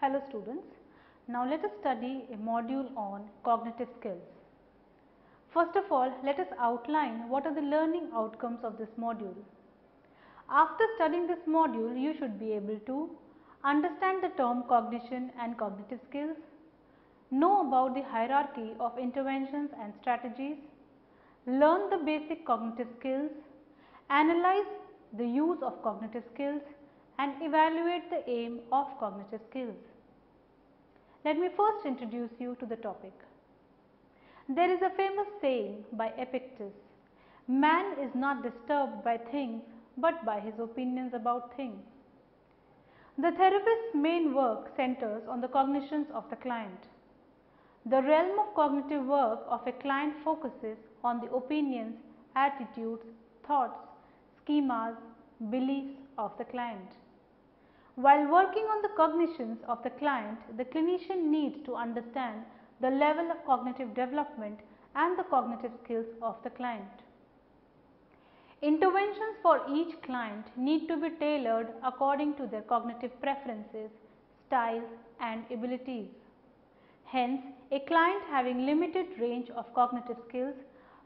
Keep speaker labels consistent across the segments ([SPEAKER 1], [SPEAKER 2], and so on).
[SPEAKER 1] Hello students, now let us study a module on cognitive skills. First of all, let us outline what are the learning outcomes of this module. After studying this module, you should be able to understand the term cognition and cognitive skills, know about the hierarchy of interventions and strategies, learn the basic cognitive skills, analyze the use of cognitive skills and evaluate the aim of cognitive skills. Let me first introduce you to the topic. There is a famous saying by Epictetus, man is not disturbed by things but by his opinions about things. The therapist's main work centers on the cognitions of the client. The realm of cognitive work of a client focuses on the opinions, attitudes, thoughts, schemas, beliefs of the client. While working on the cognitions of the client, the clinician needs to understand the level of cognitive development and the cognitive skills of the client. Interventions for each client need to be tailored according to their cognitive preferences, styles and abilities. Hence, a client having limited range of cognitive skills,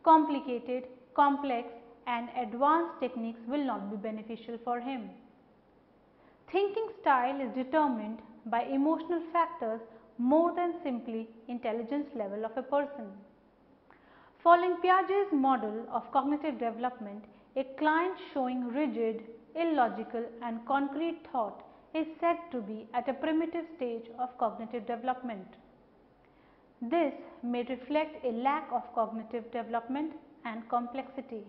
[SPEAKER 1] complicated, complex and advanced techniques will not be beneficial for him. Thinking style is determined by emotional factors more than simply intelligence level of a person. Following Piaget's model of cognitive development, a client showing rigid, illogical and concrete thought is said to be at a primitive stage of cognitive development. This may reflect a lack of cognitive development and complexity.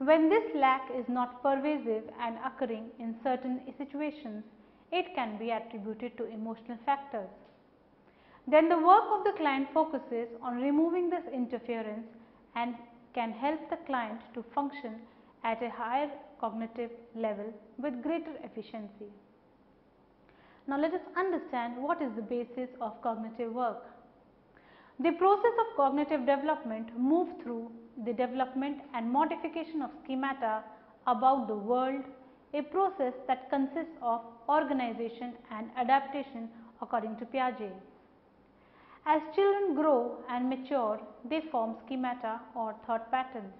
[SPEAKER 1] When this lack is not pervasive and occurring in certain situations, it can be attributed to emotional factors. Then the work of the client focuses on removing this interference and can help the client to function at a higher cognitive level with greater efficiency. Now let us understand what is the basis of cognitive work. The process of cognitive development moves through the development and modification of schemata about the world, a process that consists of organization and adaptation according to Piaget. As children grow and mature, they form schemata or thought patterns.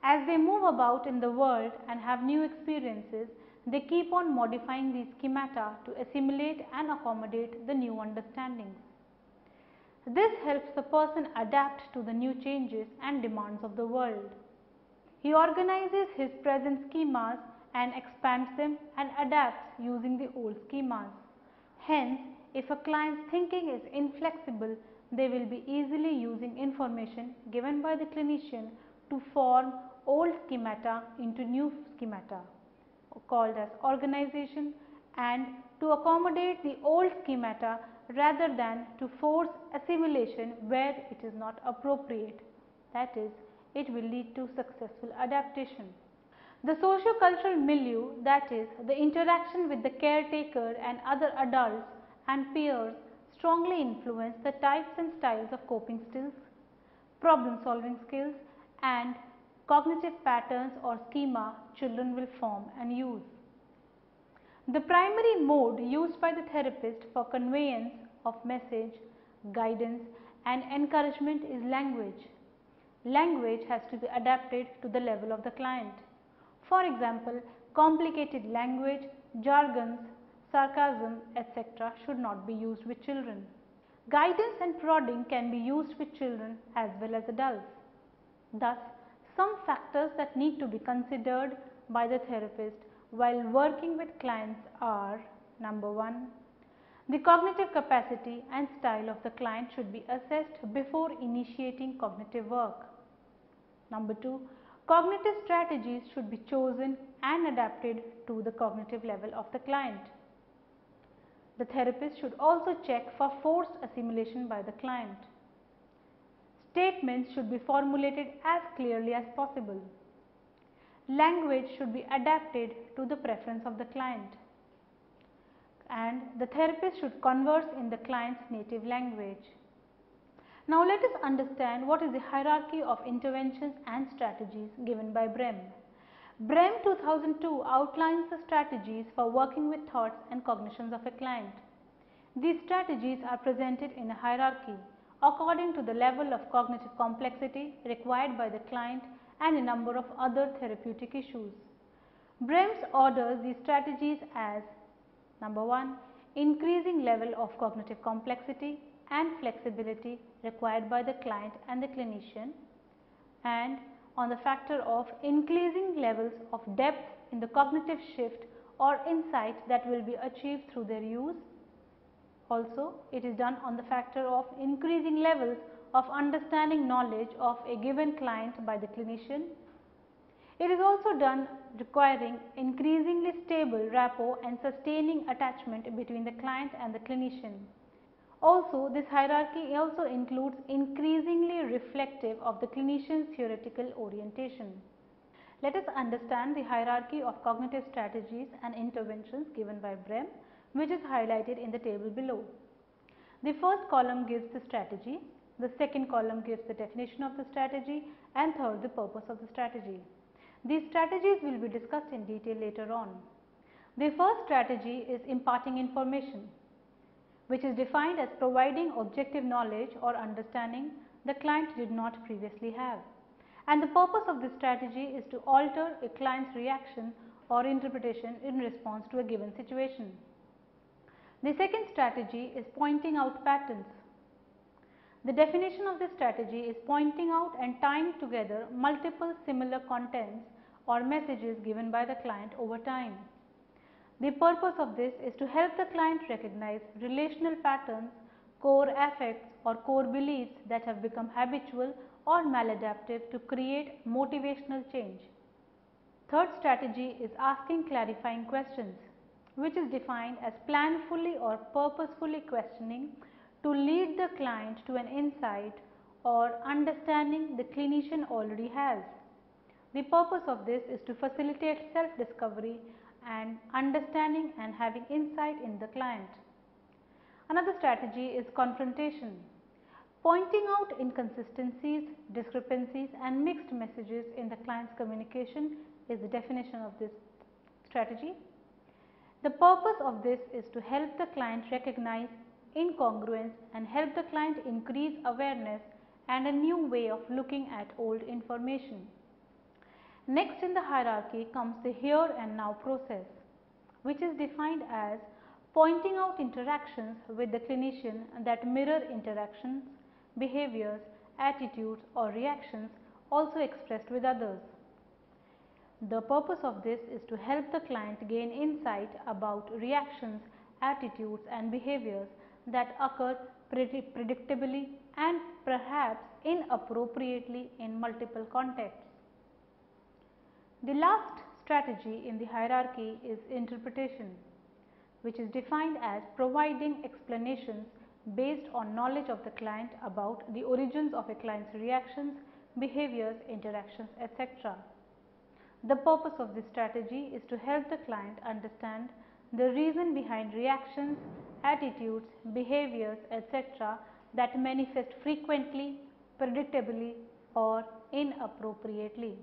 [SPEAKER 1] As they move about in the world and have new experiences, they keep on modifying these schemata to assimilate and accommodate the new understandings. This helps the person adapt to the new changes and demands of the world. He organizes his present schemas and expands them and adapts using the old schemas. Hence, if a client's thinking is inflexible, they will be easily using information given by the clinician to form old schemata into new schemata, called as organization, and to accommodate the old schemata rather than to force assimilation where it is not appropriate. That is, it will lead to successful adaptation. The socio-cultural milieu, that is, the interaction with the caretaker and other adults and peers, strongly influence the types and styles of coping skills, problem solving skills and cognitive patterns or schema children will form and use. The primary mode used by the therapist for conveyance of message, guidance and encouragement is language. Language has to be adapted to the level of the client. For example, complicated language, jargons, sarcasm, etc. should not be used with children. Guidance and prodding can be used with children as well as adults. Thus, some factors that need to be considered by the therapist while working with clients are: number 1, the cognitive capacity and style of the client should be assessed before initiating cognitive work. Number 2, cognitive strategies should be chosen and adapted to the cognitive level of the client. The therapist should also check for forced assimilation by the client. Statements should be formulated as clearly as possible. Language should be adapted to the preference of the client, and the therapist should converse in the client's native language. Now let us understand what is the hierarchy of interventions and strategies given by Brehm. Brehm 2002 outlines the strategies for working with thoughts and cognitions of a client. These strategies are presented in a hierarchy according to the level of cognitive complexity required by the client and a number of other therapeutic issues. Brehm's orders these strategies as number 1, increasing level of cognitive complexity and flexibility required by the client and the clinician, and on the factor of increasing levels of depth in the cognitive shift or insight that will be achieved through their use. Also, it is done on the factor of increasing levels of understanding knowledge of a given client by the clinician. It is also done requiring increasingly stable rapport and sustaining attachment between the client and the clinician. Also, this hierarchy also includes increasingly reflective of the clinician's theoretical orientation. Let us understand the hierarchy of cognitive strategies and interventions given by Brehm, which is highlighted in the table below. The first column gives the strategy, the second column gives the definition of the strategy, and third the purpose of the strategy. These strategies will be discussed in detail later on. The first strategy is imparting information, which is defined as providing objective knowledge or understanding the client did not previously have. And the purpose of this strategy is to alter a client's reaction or interpretation in response to a given situation. The second strategy is pointing out patterns. The definition of this strategy is pointing out and tying together multiple similar contents or messages given by the client over time. The purpose of this is to help the client recognize relational patterns, core affects or core beliefs that have become habitual or maladaptive to create motivational change. Third strategy is asking clarifying questions, which is defined as planfully or purposefully questioning to lead the client to an insight or understanding the clinician already has. The purpose of this is to facilitate self-discovery and understanding and having insight in the client. Another strategy is confrontation. Pointing out inconsistencies, discrepancies and mixed messages in the client's communication is the definition of this strategy. The purpose of this is to help the client recognize incongruence and help the client increase awareness and a new way of looking at old information. Next in the hierarchy comes the here and now process, which is defined as pointing out interactions with the clinician that mirror interactions, behaviors, attitudes or reactions also expressed with others. The purpose of this is to help the client gain insight about reactions, attitudes and behaviors that occur predictably and perhaps inappropriately in multiple contexts. The last strategy in the hierarchy is interpretation, which is defined as providing explanations based on knowledge of the client about the origins of a client's reactions, behaviors, interactions, etc. The purpose of this strategy is to help the client understand the reason behind reactions, attitudes, behaviors, etc. that manifest frequently, predictably or inappropriately.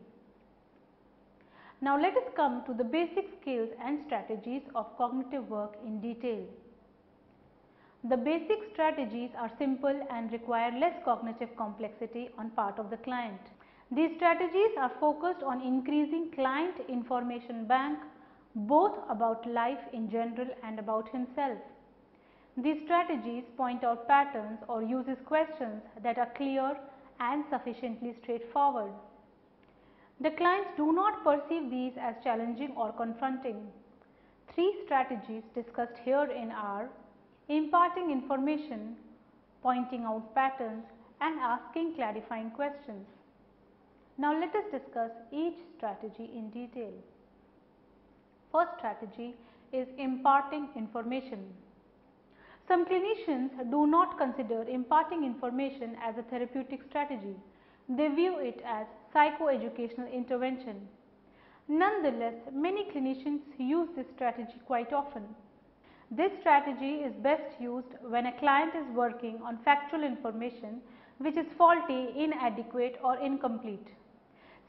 [SPEAKER 1] Now let us come to the basic skills and strategies of cognitive work in detail. The basic strategies are simple and require less cognitive complexity on part of the client. These strategies are focused on increasing client information bank both about life in general and about himself. These strategies point out patterns or uses questions that are clear and sufficiently straightforward. The clients do not perceive these as challenging or confronting. Three strategies discussed herein are imparting information, pointing out patterns and asking clarifying questions. Now let us discuss each strategy in detail. First strategy is imparting information. Some clinicians do not consider imparting information as a therapeutic strategy. They view it as psychoeducational intervention. Nonetheless, many clinicians use this strategy quite often. This strategy is best used when a client is working on factual information which is faulty, inadequate or incomplete.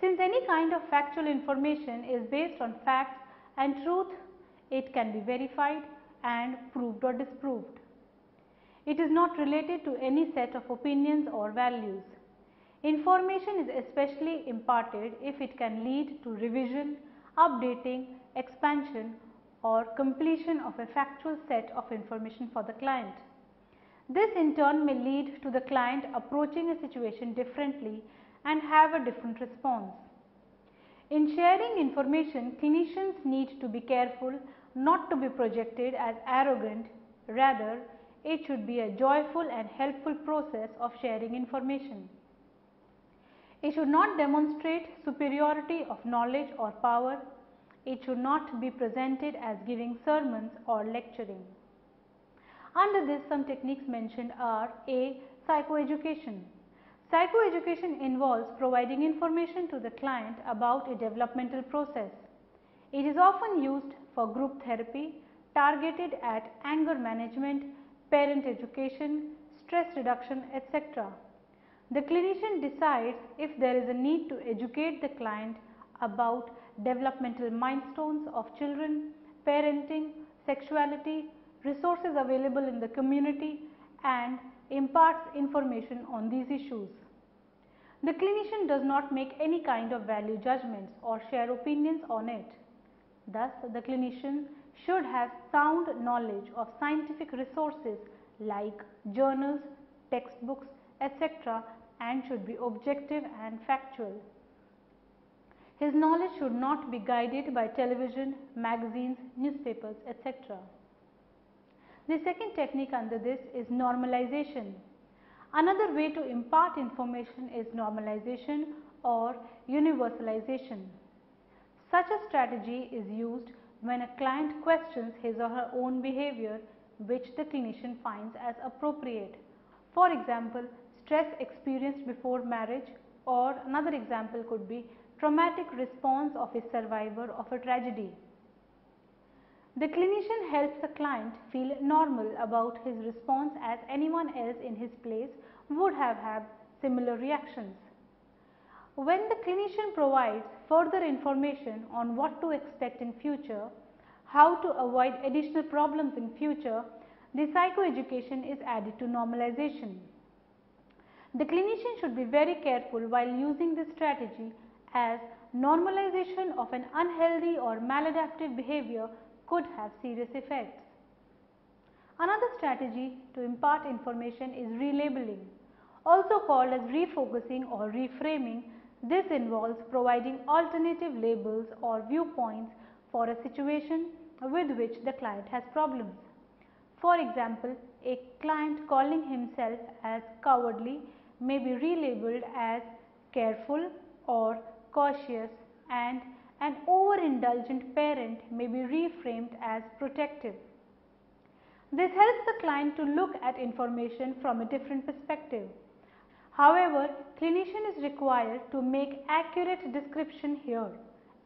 [SPEAKER 1] Since any kind of factual information is based on facts and truth, it can be verified and proved or disproved. It is not related to any set of opinions or values. Information is especially imparted if it can lead to revision, updating, expansion or completion of a factual set of information for the client. This in turn may lead to the client approaching a situation differently and have a different response. In sharing information, clinicians need to be careful not to be projected as arrogant, rather it should be a joyful and helpful process of sharing information. It should not demonstrate superiority of knowledge or power. It should not be presented as giving sermons or lecturing. Under this, some techniques mentioned are A. Psychoeducation. Psychoeducation involves providing information to the client about a developmental process. It is often used for group therapy targeted at anger management, parent education, stress reduction, etc. The clinician decides if there is a need to educate the client about developmental milestones of children, parenting, sexuality, resources available in the community, and imparts information on these issues. The clinician does not make any kind of value judgments or share opinions on it. Thus, the clinician should have sound knowledge of scientific resources like journals, textbooks, etc. and should be objective and factual. His knowledge should not be guided by television, magazines, newspapers, etc. The second technique under this is normalization. Another way to impart information is normalization or universalization. Such a strategy is used when a client questions his or her own behavior which the clinician finds as appropriate. For example, stress experienced before marriage, or another example could be traumatic response of a survivor of a tragedy. The clinician helps the client feel normal about his response as anyone else in his place would have had similar reactions. When the clinician provides further information on what to expect in future, how to avoid additional problems in future, the psychoeducation is added to normalization. The clinician should be very careful while using this strategy as normalization of an unhealthy or maladaptive behavior could have serious effects. Another strategy to impart information is relabeling, also called as refocusing or reframing. This involves providing alternative labels or viewpoints for a situation with which the client has problems. For example, a client calling himself as cowardly may be relabeled as careful or cautious, and an overindulgent parent may be reframed as protective. This helps the client to look at information from a different perspective. However, clinician is required to make accurate description here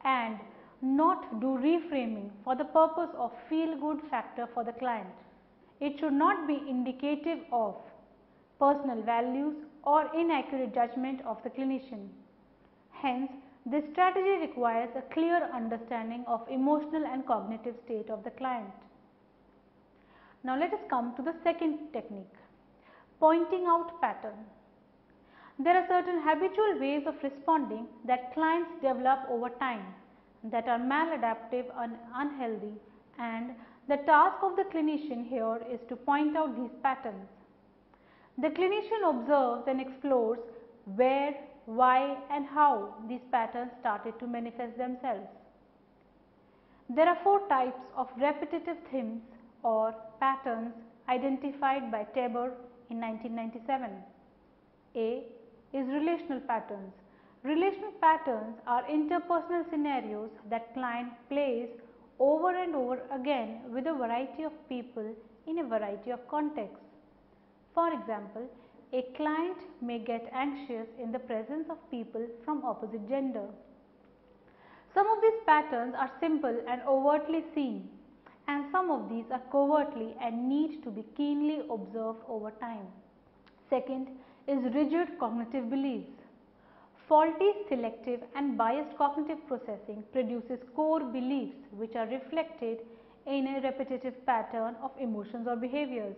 [SPEAKER 1] and not do reframing for the purpose of feel-good factor for the client. It should not be indicative of personal values or inaccurate judgment of the clinician. Hence, this strategy requires a clear understanding of emotional and cognitive state of the client. Now, let us come to the second technique, pointing out pattern. There are certain habitual ways of responding that clients develop over time that are maladaptive and unhealthy, and the task of the clinician here is to point out these patterns. The clinician observes and explores where, why and how these patterns started to manifest themselves. There are 4 types of repetitive themes or patterns identified by Tabor in 1997. A is relational patterns. Relational patterns are interpersonal scenarios that client plays over and over again with a variety of people in a variety of contexts. For example, a client may get anxious in the presence of people from opposite gender. Some of these patterns are simple and overtly seen, and some of these are covertly and need to be keenly observed over time. Second is rigid cognitive beliefs. Faulty, selective and biased cognitive processing produces core beliefs which are reflected in a repetitive pattern of emotions or behaviors.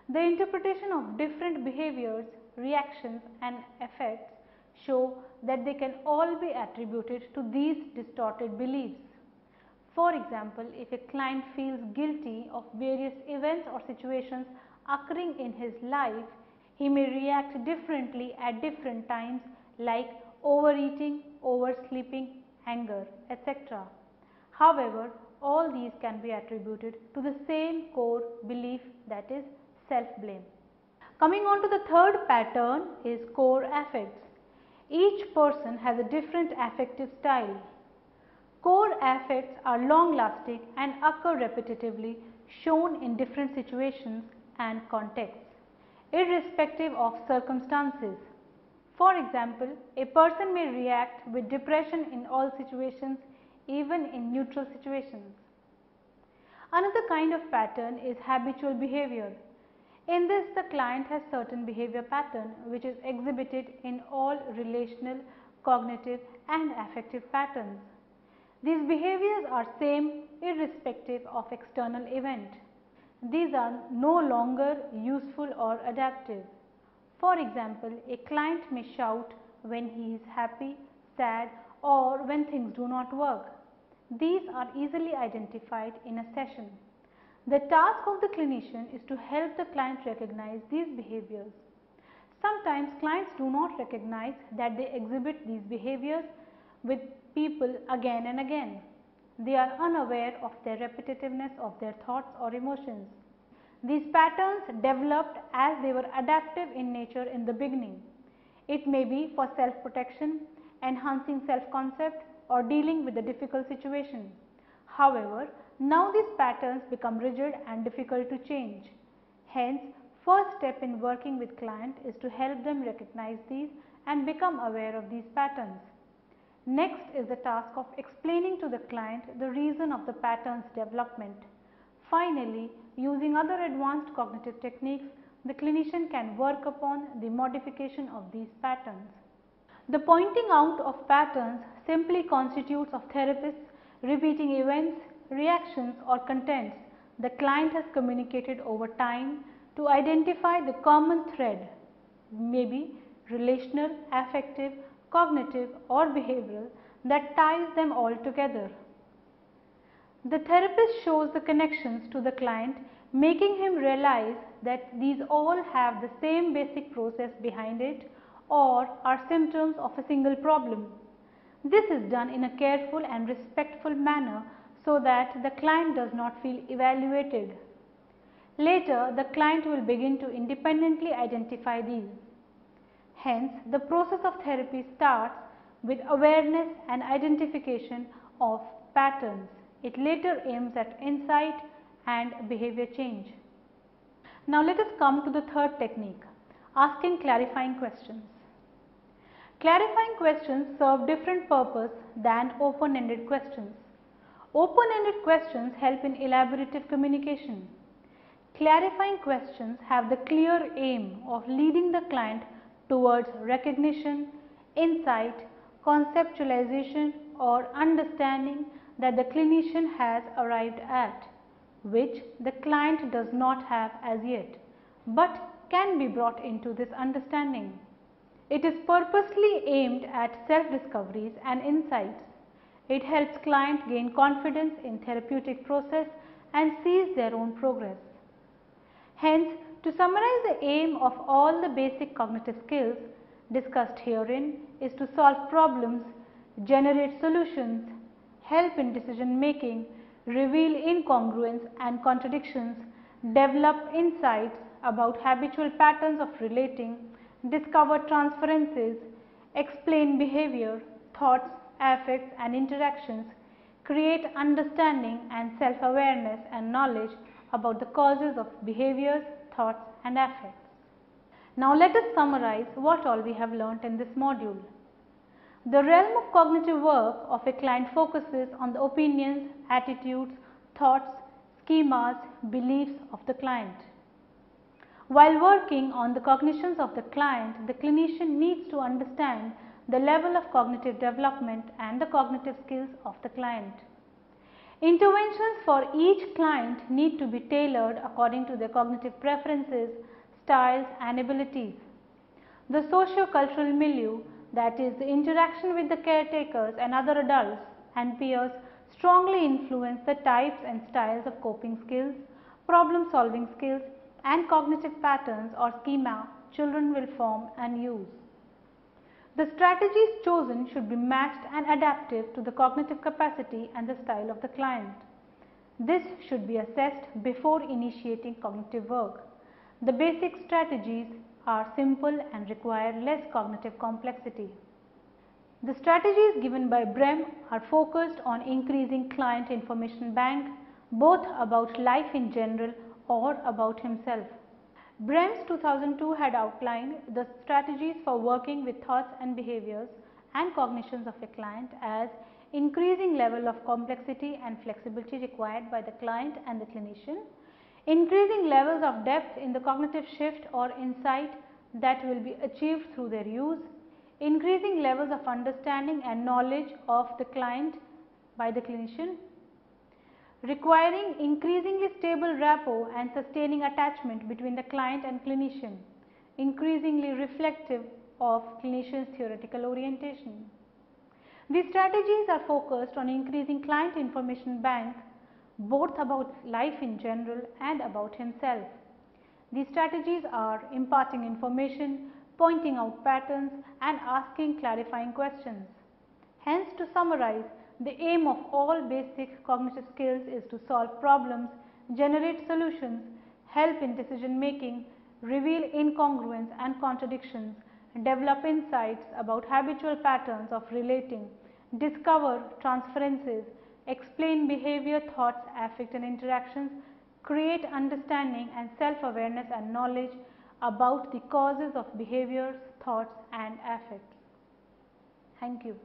[SPEAKER 1] The interpretation of different behaviors, reactions and effects show that they can all be attributed to these distorted beliefs. For example, if a client feels guilty of various events or situations occurring in his life, he may react differently at different times, like overeating, oversleeping, anger, etc. However, all these can be attributed to the same core belief, that is self-blame. Coming on to the third pattern is core affects. Each person has a different affective style. Core affects are long-lasting and occur repetitively, shown in different situations and contexts, irrespective of circumstances. For example, a person may react with depression in all situations, even in neutral situations. Another kind of pattern is habitual behavior. In this, the client has certain behavior pattern which is exhibited in all relational, cognitive and affective patterns. These behaviors are same irrespective of external event. These are no longer useful or adaptive. For example, a client may shout when he is happy, sad or when things do not work. These are easily identified in a session. The task of the clinician is to help the client recognize these behaviors. Sometimes clients do not recognize that they exhibit these behaviors with people again and again. They are unaware of the repetitiveness of their thoughts or emotions. These patterns developed as they were adaptive in nature in the beginning. It may be for self-protection, enhancing self-concept or dealing with a difficult situation. However, now these patterns become rigid and difficult to change. Hence, first step in working with client is to help them recognize these and become aware of these patterns. Next is the task of explaining to the client the reason of the pattern's development. Finally, using other advanced cognitive techniques, the clinician can work upon the modification of these patterns. The pointing out of patterns simply constitutes of therapists repeating events, reactions or contents the client has communicated over time to identify the common thread, maybe relational, affective, cognitive or behavioral, that ties them all together. The therapist shows the connections to the client, making him realize that these all have the same basic process behind it or are symptoms of a single problem. This is done in a careful and respectful manner so that the client does not feel evaluated. Later, the client will begin to independently identify these. Hence, the process of therapy starts with awareness and identification of patterns. It later aims at insight and behavior change. Now, let us come to the third technique, asking clarifying questions. Clarifying questions serve different purpose than open-ended questions. Open-ended questions help in elaborative communication. Clarifying questions have the clear aim of leading the client towards recognition, insight, conceptualization or understanding that the clinician has arrived at, which the client does not have as yet, but can be brought into this understanding. It is purposely aimed at self-discoveries and insights. It helps clients gain confidence in therapeutic process and seize their own progress. Hence, to summarize, the aim of all the basic cognitive skills discussed herein is to solve problems, generate solutions, help in decision making, reveal incongruence and contradictions, develop insights about habitual patterns of relating, discover transferences, explain behavior, thoughts, affects and interactions, create understanding and self-awareness and knowledge about the causes of behaviors, thoughts and affects. Now, let us summarize what all we have learnt in this module. The realm of cognitive work of a client focuses on the opinions, attitudes, thoughts, schemas, beliefs of the client. While working on the cognitions of the client, the clinician needs to understand the level of cognitive development and the cognitive skills of the client. Interventions for each client need to be tailored according to their cognitive preferences, styles and abilities. The socio-cultural milieu, that is the interaction with the caretakers and other adults and peers, strongly influence the types and styles of coping skills, problem solving skills and cognitive patterns or schema children will form and use. The strategies chosen should be matched and adaptive to the cognitive capacity and the style of the client. This should be assessed before initiating cognitive work. The basic strategies are simple and require less cognitive complexity. The strategies given by Brehm are focused on increasing client information bank, both about life in general or about himself. Brehm's 2002 had outlined the strategies for working with thoughts and behaviors and cognitions of a client as increasing level of complexity and flexibility required by the client and the clinician, increasing levels of depth in the cognitive shift or insight that will be achieved through their use, increasing levels of understanding and knowledge of the client by the clinician, requiring increasingly stable rapport and sustaining attachment between the client and clinician, increasingly reflective of clinician's theoretical orientation. These strategies are focused on increasing client information bank, both about life in general and about himself. These strategies are imparting information, pointing out patterns and asking clarifying questions. Hence, to summarize, the aim of all basic cognitive skills is to solve problems, generate solutions, help in decision making, reveal incongruence and contradictions, develop insights about habitual patterns of relating, discover transferences, explain behavior, thoughts, affect and interactions, create understanding and self-awareness and knowledge about the causes of behaviors, thoughts and affects. Thank you.